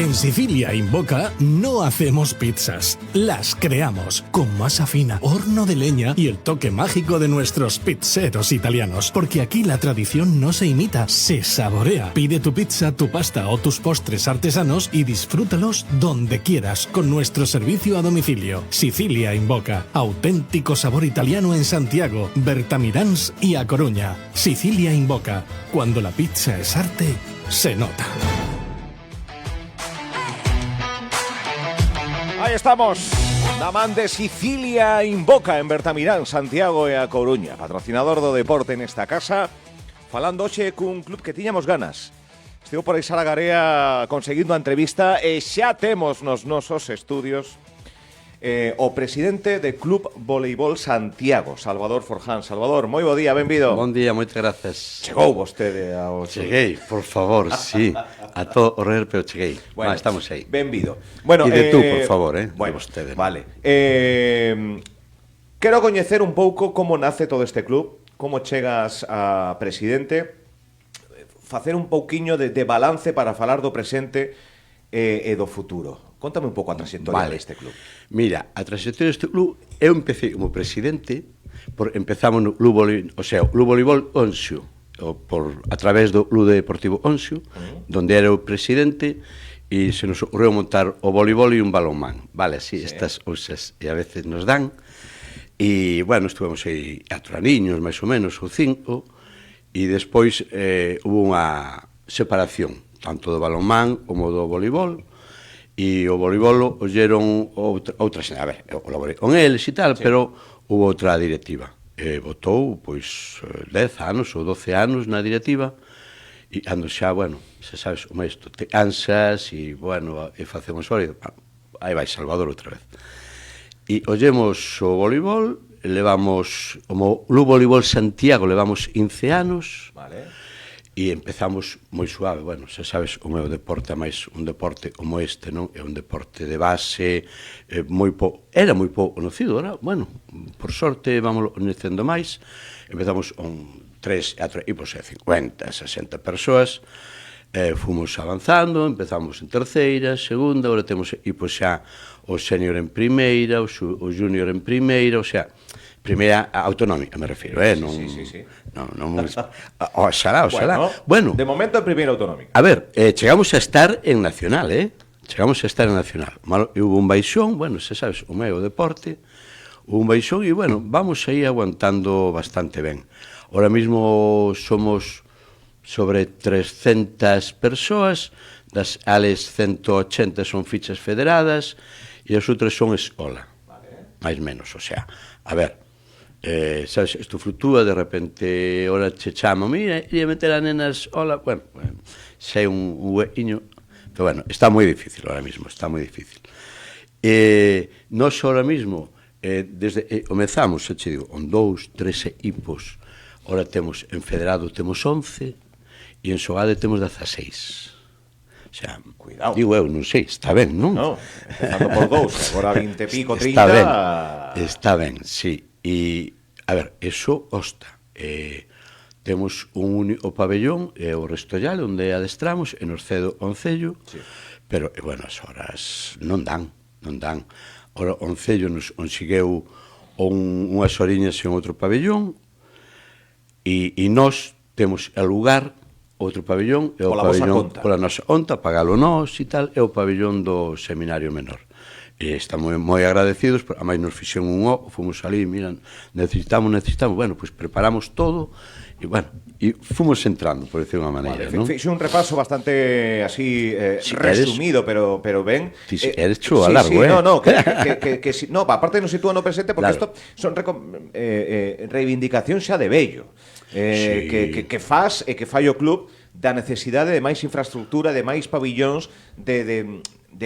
En Sicilia Invoca no hacemos pizzas, las creamos con masa fina, horno de leña y el toque mágico de nuestros pizzeros italianos. Porque aquí la tradición no se imita, se saborea. Pide tu pizza, tu pasta o tus postres artesanos y disfrútalos donde quieras con nuestro servicio a domicilio. Sicilia Invoca, auténtico sabor italiano en Santiago, Bertamiráns y A Coruña. Sicilia Invoca, cuando la pizza es arte, se nota. Aí estamos, na man de Sicilia Invoca en Bertamirán, Santiago e A Coruña, patrocinador do deporte nesta casa, falando hoxe cun club que tiñamos ganas. Estivo por aí Sara Garea conseguindo a entrevista e xa temos nos nosos estudios o presidente do Club Voleibol Santiago, Salvador Forján. Salvador, moi bo día, benvido. Bon día, moitas grazas. Chegou vostede ao... Cheguei, por favor, sí. A todo horrer, pero cheguei. Bueno, estamos aí. Benvido. Bueno, e de tú, por favor, bueno, de vostede. Vale. Quero coñecer un pouco como nace todo este club, como chegas a presidente, facer un pouquiño de balance para falar do presente e do futuro. Contame un pouco a trayectoria deste club. Mira, a trayectoria deste club, eu empecé como presidente, empezamos no Club Voleibol, o sea, o Club Voleibol Onxo, a través do Club Deportivo Onxo, donde era o presidente, e se nos ocurreu montar o voleibol e un balonmán. Vale, así, estas cousas, e a veces nos dan. E, bueno, estuvemos aí 4 aniños, máis ou menos, ou 5, e despois hubo unha separación, tanto do balonmán como do voleibol, e o voleibol olleron outra xena, a ver, eu colaborei con eles e tal, pero hubo outra directiva. Votou, pois, 10 anos ou 12 anos na directiva, e ando xa, bueno, xa sabes, o isto, te cansas, e, bueno, e facemos hora, aí vai Salvador outra vez. E ollemos o voleibol, levamos, como Club Voleibol Santiago, levamos 15 anos, vale. E empezamos moi suave, bueno, xa sabes, o meu deporte é máis un deporte como este, non? É un deporte de base, era moi pouco conocido, ahora, bueno, por sorte, vamos conhecendo máis, empezamos con 3, 4 equipos, 50, 60 persoas, fomos avanzando, empezamos en terceira, segunda, agora temos equipos xa o senior en primeira, o junior en primeira, o sea, primeira autonómica, me refiro, non... Sí. Non, oxalá. Bueno, de momento en primeira autonómica. A ver, chegamos a estar en nacional, Chegamos a estar en nacional. Hubo un baixón, bueno, se sabes, o meu deporte, hubo un baixón e, bueno, vamos aí aguantando bastante ben. Ahora mismo somos sobre 300 persoas, das ales 180 son fichas federadas e as outras son escola, máis menos, o sea, a ver, sabes, isto fluctúa, de repente, ora che chamo, mira, iria meter a nenas, hola, bueno, sei un huequiño, pero bueno, está moi difícil ahora mismo, está moi difícil. Nós ahora mismo, comezamos, xa che digo, con 2, 3 equipos, ora temos, en federado temos 11, e en Sogade temos 16. O sea, cuidado. Digo eu, non sei, está ben, non? Non, empezando por 2, agora 20 e pico, 30... Está ben, sí. E, a ver, eso osta. Temos un único pabellón, o Restollal, onde adestramos, e nos cedo Oncello, pero, bueno, as horas non dan. Ora, Oncello nos consigueu unhas horiñas en outro pabellón, e nós temos el lugar, outro pabellón, é o pabellón pola nosa conta, pagalo nós e tal, é o pabellón do seminario menor. E estamos moi agradecidos, a máis nos fixen un fomos ali, miran, necesitamos, bueno, pois preparamos todo, e bueno, e fomos entrando, por decir unha maneira, non? Fixe un repaso bastante así resumido, pero ben. Eres chulo a largo, No, aparte nos sitúa no presente, porque isto son reivindicación xa de vello. Que faz e que fai o club da necesidade de máis infraestructura, de máis pabillóns, de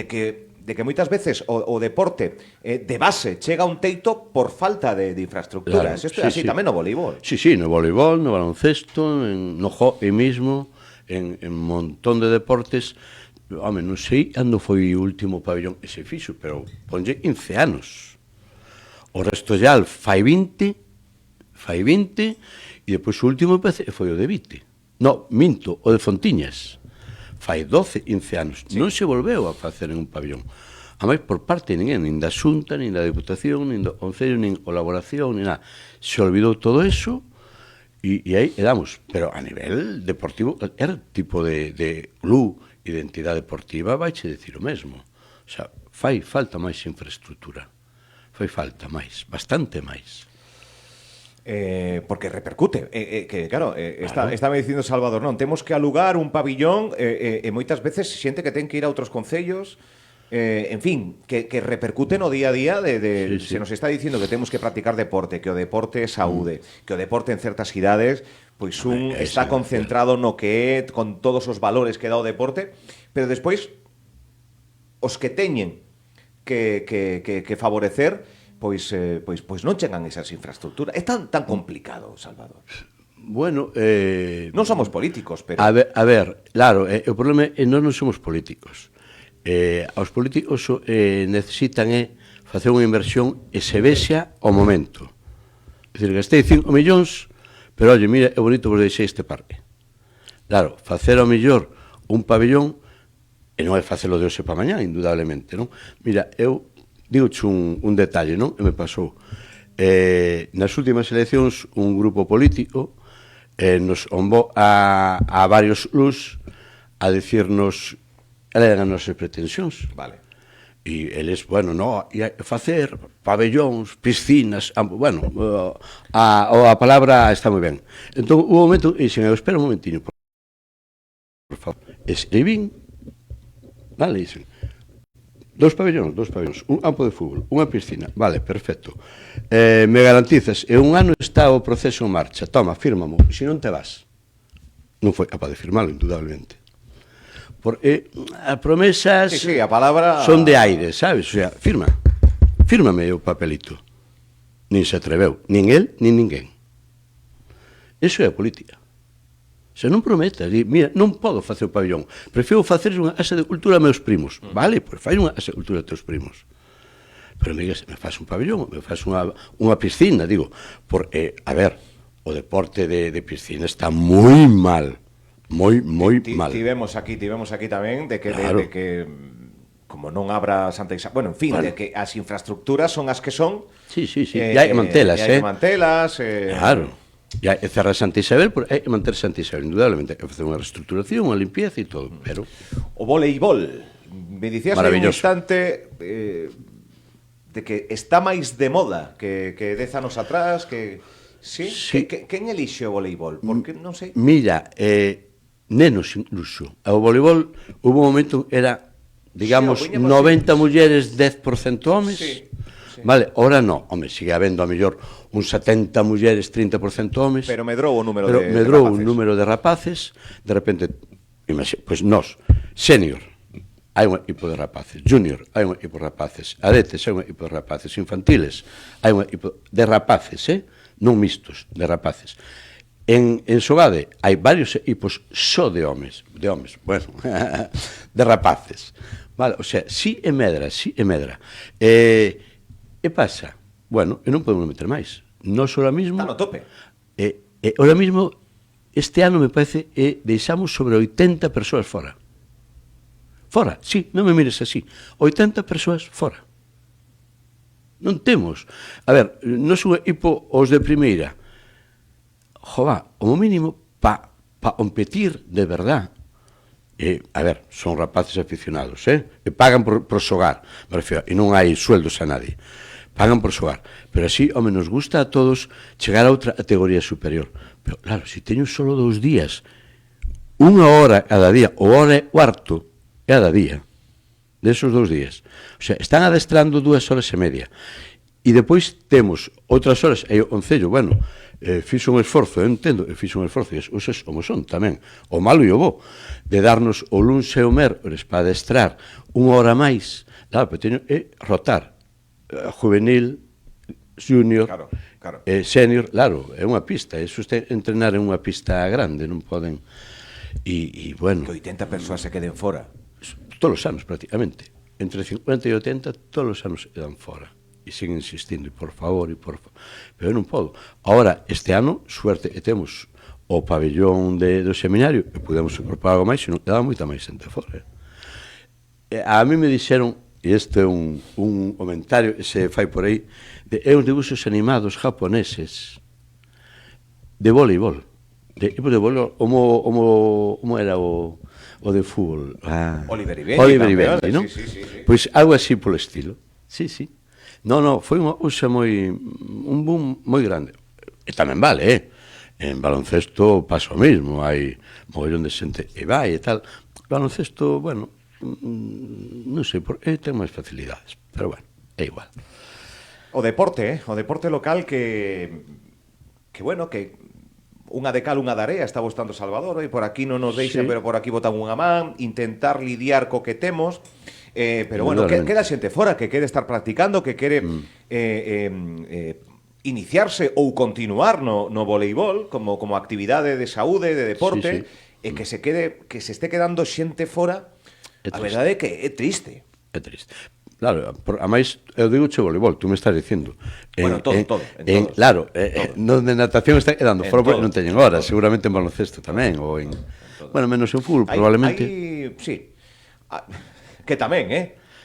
que moitas veces o deporte de base chega a un teito por falta de infraestructuras. Isto é así tamén no voleibol. Sí, no voleibol, no baloncesto, no hockey mismo, en un montón de deportes. Home, non sei cando foi o último pabillón que se fixo, pero ponlle 15 anos. O Restollal fai 20, e depois o último foi o de Vite. No, minto, o de Fontiñas. fai 12, 15 anos. Non se volveu a facer en un pabellón. A máis por parte de ninguén, nin da Xunta, nin da Deputación, nin do Concello, nin colaboración, nin nada. Se olvidou todo eso e aí quedamos. Pero a nivel deportivo, era tipo de club, identidade deportiva, vaiche decir o mesmo. O sea, fai falta máis infraestructura. Fai falta máis, bastante máis. Porque repercute, que claro, está me dicindo Salvador, non, temos que alugar un pabillón e moitas veces xente que ten que ir a outros concellos, en fin, que repercute no día a día sí. Se nos está dicindo que temos que practicar deporte, que o deporte é saúde, que o deporte en certas cidades pois está concentrado no que é con todos os valores que dá o deporte, pero despois os que teñen que favorecer pois non chegan esas infraestructuras. É tan complicado, Salvador. Bueno, non somos políticos, pero a ver, claro, o problema é non somos políticos. Os políticos necesitan facer unha inversión e se vexa ao momento. É dicir, gastei 5 millóns, pero, oye, mira, é bonito vos deixei este parque. Claro, facer ao mellor un pabellón e non é facelo de hoxe para mañá, indudablemente, non? Mira, eu digoche un detalle, non? E me pasou. Nas últimas eleccións, un grupo político nos ombou a varios clubs a decirnos eran as nosas pretensións. Vale. E eles, bueno, no, ia facer pabellóns, piscinas, bueno, a palabra está moi ben. Entón, hubo un momento, e dixen, espera un momentiño, por favor. Escribín, vale, dicen, dos pabellóns, un campo de fútbol, unha piscina, vale, perfecto. Me garantizas, e un ano está o proceso en marcha, toma, fírmamo, se non te vas. Non foi capaz de firmalo, indudablemente. Porque as promesas a palabra son de aire, sabes? O sea, fírmame o papelito. Nin se atreveu, nin el, nin ninguén. Eso é a política. Se non prometas, mira, non podo facer o pabellón, prefiro facer unha asa de cultura a meus primos. Vale, pois fai unha asa de cultura a teus primos. Pero me digas, me faz un pabellón, me faz unha piscina, digo, porque, a ver, o deporte de piscina está moi mal, moi mal. Tivemos aquí tamén de que como non abra Santa Isabel, bueno, en fin, de que as infraestructuras son as que son. Sí, e hai que mantelas, Claro. E cerrar Santa Isabel, hai que manter Santa Isabel, indudablemente, hai que facer unha reestructuración, unha limpieza e todo, pero... O voleibol, me dicías en un instante de que está máis de moda que 10 anos atrás, que... Sí? Quen elixe o voleibol? Porque non sei... Mira, nenos incluso. O voleibol, hubo un momento, era, digamos, 90 mulleres, 10% homes... Sí. Vale, ahora no, home, sigue habendo a mellor un 70 mulleres, 30% homes. Pero medrou o número de rapaces. Medrou un número de rapaces, de repente, pois nós, senior, hai un equipo de rapaces, junior, hai un equipo de rapaces, adetes, hai un equipo de rapaces, infantiles, hai un equipo de rapaces, non mixtos, de rapaces. En Sogade hai varios equipos só de homes, bueno, de rapaces. Vale, o sea, si é medra. E pasa? Bueno, e non podemos meter máis. Nós ahora mismo... Está no tope. Ahora mismo, este ano me parece, deixamos sobre 80 persoas fora. Fora, sí, non me mires así. 80 persoas fora. Non temos. A ver, non son equipo os de primeira. Jová, o mínimo, pa competir de verdad. A ver, son rapaces aficionados, e pagan por xogar, me refiero, e non hai sueldos a nadie. Pagan por xogar, pero así, home, nos gusta a todos chegar a outra categoría superior. Pero claro, se teño solo 2 días, 1 hora cada día, ou hora e cuarto cada día, desos 2 días, o sea, están adestrando 2 horas e media, e depois temos outras horas, e o concello, bueno, fixo un esforzo, eu entendo, fixo un esforzo, e os como son tamén, o malo e o bo, de darnos o luns e o mércores para adestrar 1 hora máis, claro, pero teño rotar, juvenil, junior, claro. Senior, claro, é unha pista, eso é entrenar en unha pista grande, non poden, e bueno... Que 80 persoas se queden fora. Todos os anos, prácticamente, entre 50 e 80, todos os anos se quedan fora, e siguen insistindo, e por favor, pero eu non podo. Ahora, este ano, suerte, e temos o pabellón do seminario, e pudemos incorporar algo máis, senón quedaba moita máis xente fora. A mí me dixeron, e este é un comentario que se fai por aí, é uns dibuxos animados japoneses de voleibol. De voleibol, como era o de fútbol? Oliver Ibendi, non? Sí. Pois algo así polo estilo. Sí. No, foi unha cousa un boom moi grande. E tamén vale, En baloncesto pasa o mesmo, hai mogollón de xente e vai e tal. Baloncesto, bueno, non sei, ten máis facilidades, pero bueno, é igual. O deporte local que bueno, que unha de cal, unha de area, está botando Salvador, e por aquí non nos deixan, pero por aquí botan unha man, intentar lidiar co que temos, pero bueno, queda xente fora, que quere estar practicando, que quere iniciarse ou continuar no voleibol como actividade de saúde, de deporte, e que se este quedando xente fora, a verdade é que é triste. É triste. Claro, a máis, eu digo che voleibol, tú me estás dicindo. Bueno, todo, en claro, non de natación está quedando fora porque non teñen horas, seguramente en baloncesto tamén, ou en... Bueno, menos en fútbol, probablemente. Sí, que tamén,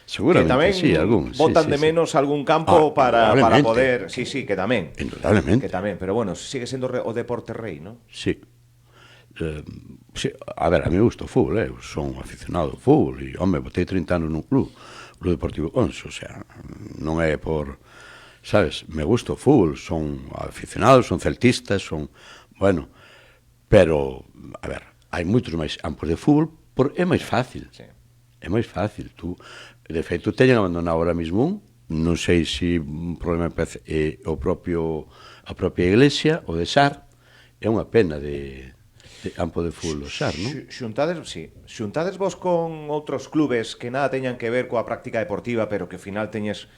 seguramente, sí, algún. Botan de menos algún campo para poder... Sí, que tamén. Indudablemente. Que tamén, pero bueno, sigue sendo o deporte rei, non? Sí. Sí, a ver, a mí me gusta o fútbol, eu son aficionado ao fútbol e, home, botei 30 anos nun club Deportivo Onso, o sea, non é por, sabes, me gusta o fútbol, son aficionados, son celtistas, son, bueno, pero, a ver, hai moitos máis campos de fútbol, é máis fácil, é máis fácil, tú, de feito, teñen abandonado ahora mismo non sei se un problema é a propia iglesia, o de Sar, é unha pena de campo de fútbol, Sar, non? Xuntades vos con outros clubes que nada teñan que ver coa práctica deportiva, pero que ao final tedes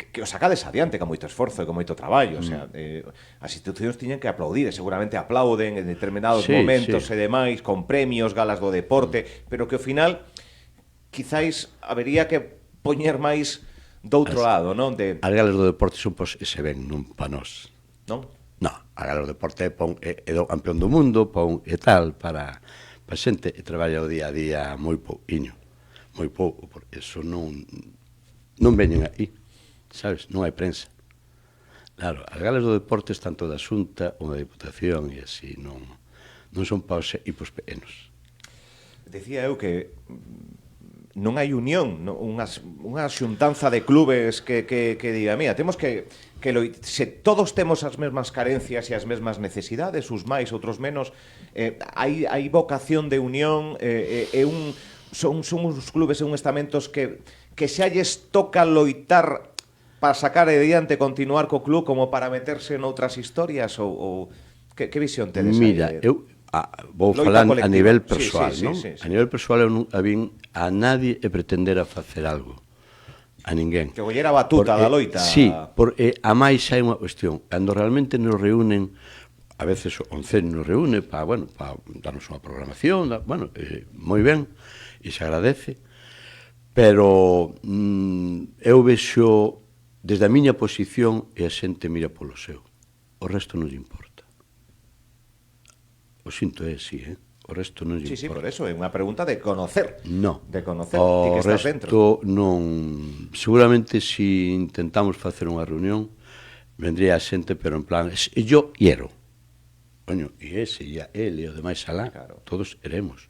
que os sacades adiante con moito esforzo e con moito traballo, o sea, as institucións tiñen que aplaudir, e seguramente aplauden en determinados momentos e demais, con premios, galas do deporte, pero que ao final quizáis habería que poñer máis do outro lado, non? As galas do deporte son se ven, non pa nós. Non? Non, a gala do deporte é do campeón do mundo, e tal, para xente e traballa o día a día moi pouquiño, moi pouco, porque eso non veñen aí, sabes, non hai prensa. Claro, as galas do deporte están toda a Xunta ou a Diputación e así, non son paus e hipos pequenos. Decía eu que non hai unión, unha xuntanza de clubes que diga, mira, temos que se todos temos as mesmas carencias e as mesmas necesidades, uns máis, outros menos, hai vocación de unión, son uns clubes e uns estamentos que xa lles toca loitar para sacar adiante, continuar co club, como para meterse noutras historias, ou que visión tedes aí? Mira, eu vou falar a nivel persoal, non? A nivel persoal eu non vin a nadie pretender a facer algo, a ninguén. Que collera a batuta da loita. Sí, porque a máis hai unha cuestión, cando realmente nos reúnen, a veces o Concello nos reúne para darnos unha programación, moi ben, e se agradece, pero eu vexo desde a miña posición e a xente mira polo seu, o resto non lle importa. O sinto é así, o resto non lle importa. Sí, por eso, é unha pregunta de conocer. Non. De conocer, o ti que estás dentro. resto non... Seguramente se intentamos facer unha reunión, vendría a xente, pero en plan, yo quiero. Coño, e ese, e a ele, e o demais alá, todos queremos.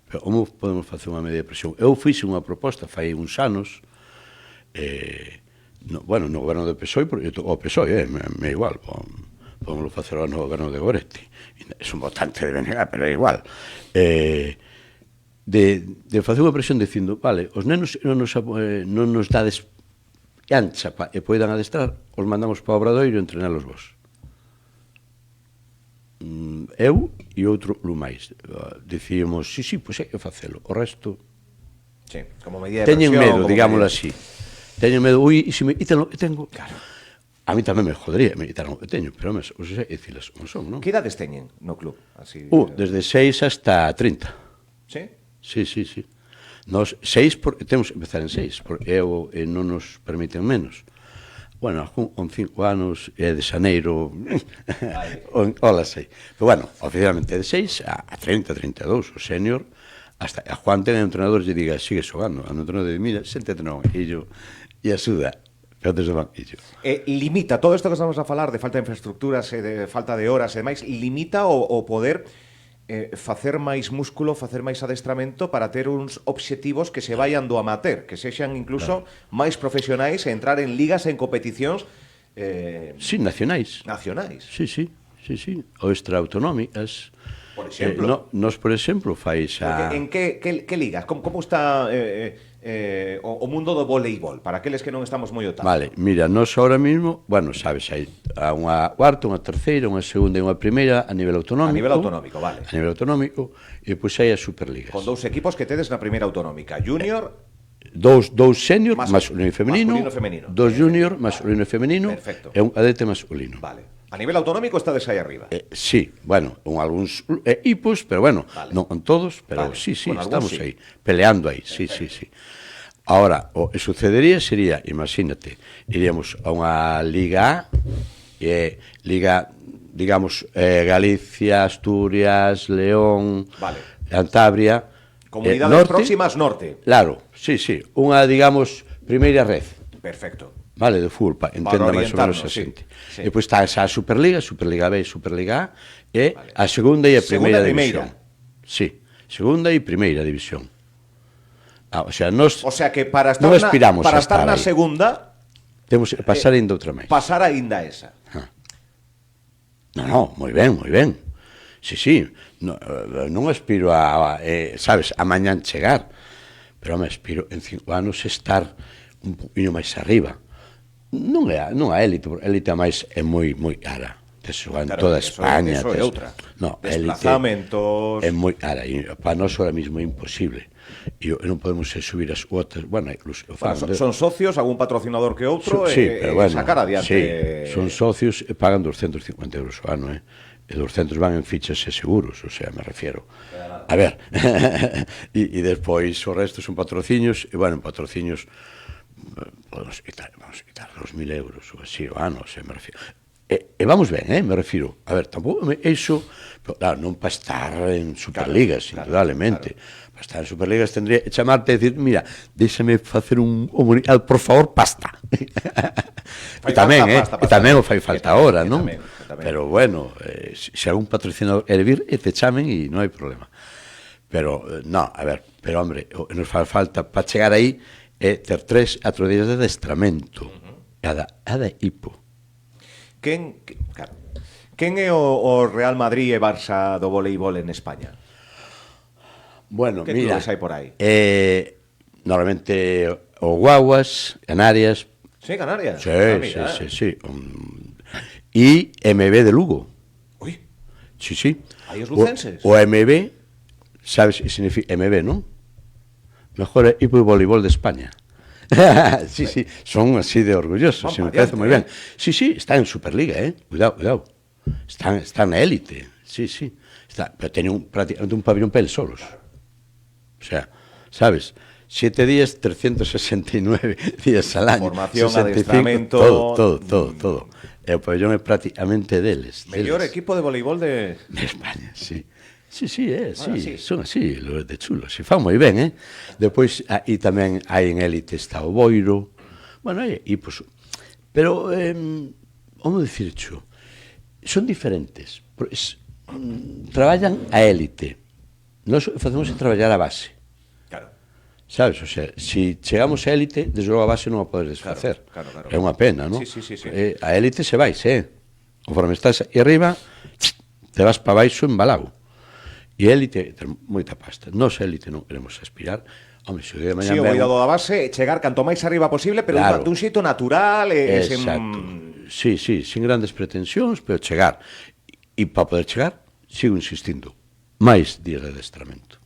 Pero como podemos facer unha medida de presión? Eu fixe unha proposta fai uns anos, no goberno do PSOE, porque o PSOE, me é igual, podemos facer no goberno de Goretti. É un votante de BNG, pero é igual. De facer unha presión dicindo, vale, os nenos non nos dades ancha e poidan adestrar, os mandamos para o Obradoiro e entrenalos vos. Eu e outro máis dicíamos, sí, pois hai que facelo. O resto... Sí, como medida de presión. Teñen medo, digámoslo así. Teñen medo, e se me quitan o que tengo... Claro. A mí tamén me jodería, me quitaron o que teño, pero mes, os sei dicilas como son, non? Que idades teñen no club? Así, desde 6 hasta 30. Sí? Sí. Nos 6, porque temos que empezar en 6, porque non nos permiten menos. Bueno, con 5 anos é de xaneiro. Ola, sei. Pero bueno, oficialmente de 6 a 30, 32, o senior, hasta a Juan ten un entrenador lle diga, sigue xogando. A un entrenador lle mira, séntate no banquillo e axuda. Pero desde o banquillo. Limita, todo isto que estamos a falar de falta de infraestructuras, de falta de horas e demais, limita o poder facer máis músculo, facer máis adestramento para ter uns obxectivos que se vayan do amateur, que sexan incluso máis profesionais e entrar en ligas, en competicións sí, nacionais. Nacionais. Sí. O extraautonómicas. Por exemplo. Nos, por exemplo, fais a... En que ligas? Como está o mundo do voleibol? Para aqueles que non estamos moi otados. Vale, mira, nos ahora mismo, bueno, sabes, hai unha cuarta, unha terceira, unha segunda e unha primeira a nivel autonómico. A nivel autonómico, vale. A nivel autonómico, e pois hai as Superligas. Con 2 equipos que tedes na primeira autonómica. Junior... Dous senior, masculino e femenino. Masculino e femenino. 2 junior, masculino e femenino. Perfecto. E un cadete masculino. Vale. A nivel autonómico estades aí arriba. Sí, bueno, con algúns equipos, pero bueno, vale. Non con todos, pero vale. sí, estamos sí. aí, peleando aí, sí. Ahora, o que sucedería sería, imagínate, iríamos a unha Liga A, Liga, digamos, Galicia, Asturias, León, vale. Cantabria, Comunidades norte, próximas norte. Claro, sí, unha, digamos, primeira red. Perfecto. Vale, de fútbol, entenda máis ou menos a xente. Sí. Depois está esa Superliga, Superliga B, Superliga A, e vale. A segunda e a primeira división. Sí, segunda e primeira división. O sea, que para estar non aspiramos para a estar na aí. segunda temos que pasar ainda outra máis. Pasar ainda esa. No, moi ben. Sí, non aspiro a sabes, a mañán chegar, pero me aspiro en 5 anos estar un poquinho máis arriba. Non a élite, porque a élite máis é moi cara. Te xogan toda España. Eso é outra. No, desplazamentos. É moi cara. E para nós ahora mismo é imposible. E non podemos subir as cuotas. Bueno, incluso son socios, algún patrocinador que outro, pero bueno, sacar adiante. Sí, son socios e pagan 250 euros ao ano, e 200 van en fichas e seguros, o sea, me refiero. A ver, e despois o resto son patrocinios, e bueno, en patrocinios vamos quitar 2.000 euros ou así o ano, se me refiero. E vamos ben, me refiro. A ver, tampouco iso, pero claro, non para estar en Superligas, indudablemente. Claro. Para estar en Superligas tendría que chamarte e decir, mira, déxame facer un comunicado, por favor, pasta. E tamén o fai falta ahora, non? Pero bueno, se algún patrocinador quere vir, te chamen e non hai problema. Pero, no, a ver, pero hombre, nos fai falta para chegar aí é ter 3 a 4 días de adestramento. Cada hipo. Quen é o Real Madrid e Barça do voleibol en España? Bueno, que mira, clubes hai por aí? Normalmente o Guaguas, Canarias. Sí, Canarias. Sí. E MB de Lugo. Uy. Sí. Hai os lucenses. O MB, sabes que significa MB, non? Mejor equipo de voleibol de España. Sí, son así de orgullosos, me parece moi ben. Sí, está en Superliga, cuidado. Está na élite, sí. Pero teñen prácticamente un pabellón para eles solos. O sea, sabes, 7 días, 369 días al año. Formación, 65, adestramento... Todo. E o pabellón é prácticamente deles. Mellor equipo de voleibol de España, sí. Sí, son así, los de chulos, se fan moi ben, Depois, aí tamén hai en élite está o Boiro, bueno, hai equipos, pero, como dicircho, son diferentes, traballan a élite, nós facemos traballar a base, claro. Sabes, o sea, si chegamos a élite, desde logo a base non a podes desfacer, claro. É unha pena, non? Sí. A élite se vais, conforme estás aí arriba, te vas para baixo embalado. E élite, moita pasta. Nos élite non queremos aspirar. Home, se o día de mañá... Sí, o cuidado da base, chegar canto máis arriba posible, pero claro, dun xeito natural. Exacto. Sí, sin grandes pretensións, pero chegar. E para poder chegar, sigo insistindo, máis días de adestramento,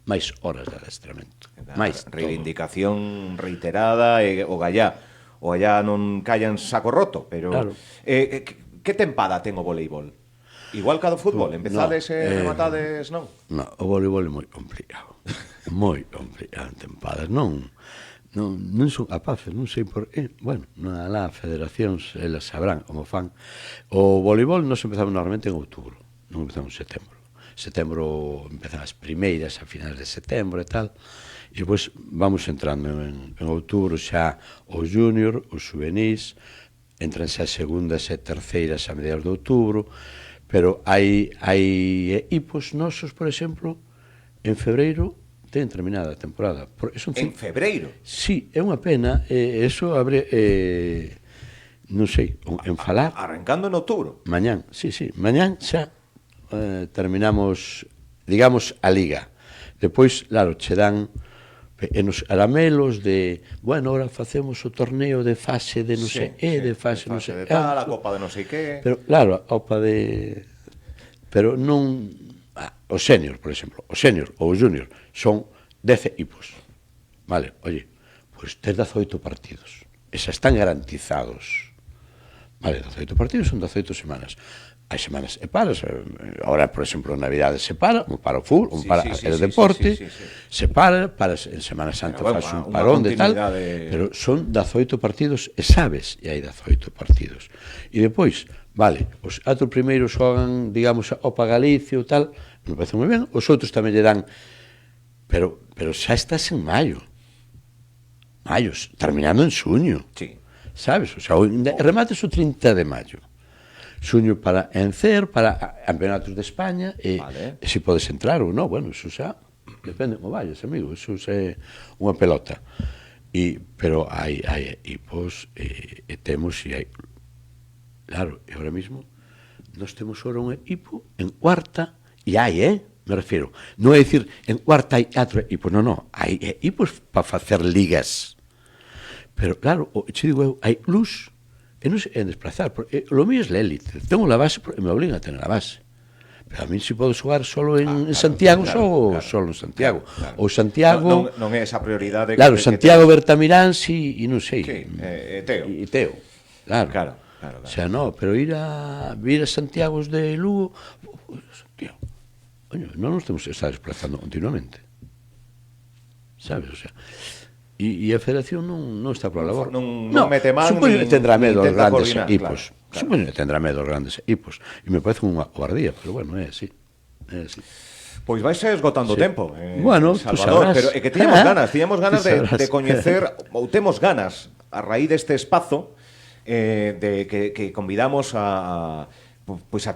máis horas de adestramento. Máis reivindicación reiterada, o gallá non callan saco roto, pero... Claro. Que tempada ten o voleibol? Igual que do fútbol, empezades e rematades, non? Non, o voleibol é moi complicado. Moi complicado en tempadas, non non son capaces, non sei por qué. Bueno, lá federacións, elas sabrán como fan. O voleibol nos empezamos normalmente en outubro, non empezamos en setembro. Setembro empezan as primeiras a finales de setembro e tal, e depois vamos entrando en outubro xa os junior, os juvenis, entran xa segundas e terceiras a mediados de outubro, pero hai equipos nosos, por exemplo, en febreiro ten terminada a temporada. En febreiro? Sí, é unha pena, eso abre, non sei, en falar. Arrancando en outubro? Mañán, sí, mañán xa terminamos, digamos, a liga. Depois, claro, che dan nos aramelos de, bueno, ahora facemos o torneo de fase de non sei, de fase non sei, de tal, a copa de non sei que. Pero claro, a copa de, pero non o senior, por exemplo, o senior ou o junior son 10 equipos. Vale, oye, pues tes 18 partidos. E xa están garantizados. Vale, 18 partidos son 18 semanas. Hai semanas e paras. Ahora, por exemplo, en Navidade se para, un para o fútbol, un para o deporte, se para en Semana Santa faz un parón de tal, pero son 18 partidos e sabes, e hai 18 partidos. E depois, vale, os 4 primeiros xogan, digamos, Opa Galicia ou tal, me parece moi ben, os outros tamén lle dan, pero xa estás en maio, terminando en xuño, sabes? O sea, remates o 30 de maio. Xuño para encer, para campeonatos de España, e se podes entrar ou non, bueno, eso xa depende como vayas, amigo, eso é unha pelota. Pero hai equipos, e temos, e hai, claro, e ahora mismo nós temos ahora un equipo en cuarta, e hai, me refiro, non é dicir, en cuarta hai 4 equipos, non, hai equipos para facer ligas. Pero claro, che digo eu, hai clubs e non se en desplazar, porque lo mío é la élite, tengo la base porque me obligan a tener la base, pero a mí si podo xogar solo en Santiago, solo en Santiago, ou Santiago, non é esa prioridade, claro, Santiago, Bertamirán, e non sei, e Teo, claro, o sea, no, pero ir a Santiago de Lugo, Santiago, coño, non nos temos que estar desplazando continuamente, sabes, o sea, e a Federación non está por a labor. Non mete man, supoño que tendrá medo aos grandes equipos. Supoño que tendrá medo aos grandes equipos. E me parece unha covardía, pero bueno, é así. Pois vais esgotando o tempo, bueno, Salvador, pero é que tiñamos ganas de coñecer, ou temos ganas, a raíz deste espazo, de que convidamos a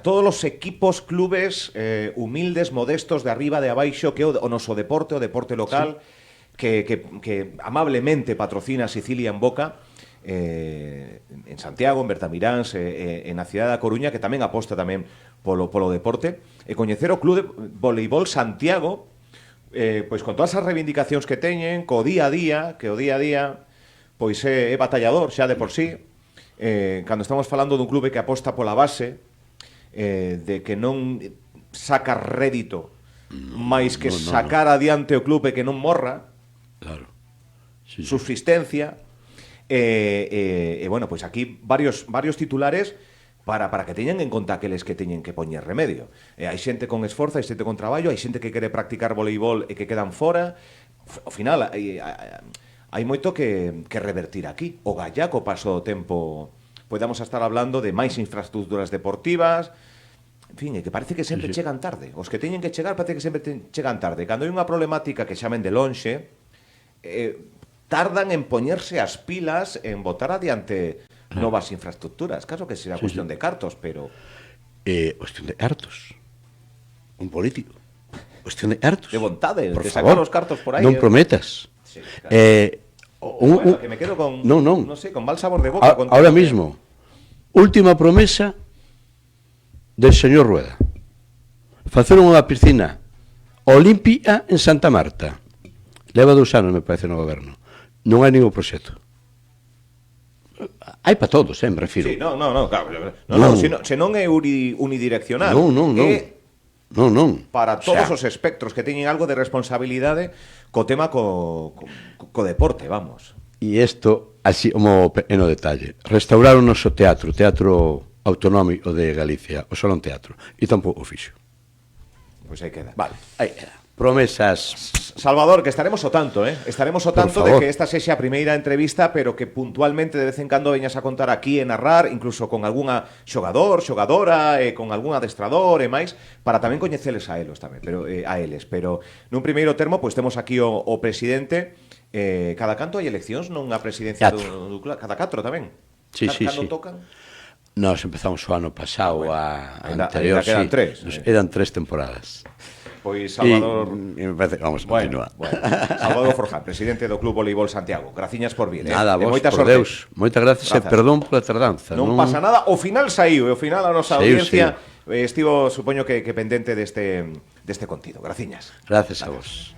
todos os equipos, clubes humildes, modestos, de arriba, de abaixo, que o noso deporte, o deporte local, que amablemente patrocina Sicilia en Boca, en Santiago, en Bertamiráns, na cidade da Coruña, que tamén aposta tamén polo deporte, e coñecer o Club de Voleibol Santiago, pois con todas as reivindicacións que teñen, co día a día, que o día a día pois é batallador xa de por sí, cando estamos falando dun clube que aposta pola base, de que non saca rédito máis que sacar adiante o clube que non morra, claro, subsistencia, bueno, pois aquí varios titulares para que teñan en conta aqueles que teñen que poñer remedio. Hai xente con esforzo, hai xente con traballo, hai xente que quere practicar voleibol e que quedan fora. Ao final, hai moito que revertir aquí. O gallaco paso do tempo, podemos estar hablando de máis infraestructuras deportivas, en fin, é que parece que sempre chegan tarde. Os que teñen que chegar parece que sempre chegan tarde. Cando hai unha problemática que xamen de lonxe, tardan en poñerse as pilas, en botar adiante novas infraestructuras. Caso que será cuestión de cartos, pero... cuestión de cartos. Un político. Cuestión de cartos. De vontade, por de favor, sacar os cartos por aí. Non prometas. Sí, claro. Bueno, que me quedo con... Non sei, con mal sabor de boca. Ahora mismo, última promesa del señor Rueda. Facer unha piscina olímpica en Santa Marta. Leva 2 anos, me parece, no goberno. Non hai ningún proxecto. Hai para todos, me refiro. Sí, non, claro. Se non é unidireccional. Non. Para todos os espectros que teñen algo de responsabilidade co tema co deporte, vamos. E isto, así como en o detalle. Restauraron o noso teatro autonómico de Galicia, o Salón Teatro, e tampouco o fixo. Pois aí queda. Vale, aí queda. promesas. Salvador, que estaremos o tanto, Estaremos o tanto de favor. que esta sexa a primeira entrevista, pero que puntualmente de vez en cando veñas a contar aquí e narrar, incluso con algunha xogador, xogadora, con algún adestrador e máis, para tamén coñeceles a eles tamén, pero nun primeiro termo, pois temos aquí o presidente. Cada canto hai eleccións nunha presidencia do club? Cada 4 tamén? Sí, sí, Cando sí. tocan? Nós empezamos o ano pasado, a anterior, ainda quedan sí. tres. Eran 3 temporadas. Pois Salvador... E me parece, vamos, continua. Bueno. Salvador Forján, presidente do Club Voleibol Santiago. Graciñas por vir, Nada, E vos, moita por sorte. Deus. Moitas gracias e perdón pola tardanza. Non pasa nada, ao final saiu, e ao final a nosa Saiu, audiencia estivo, supoño que pendente deste contido. Graciñas. Gracias a vos.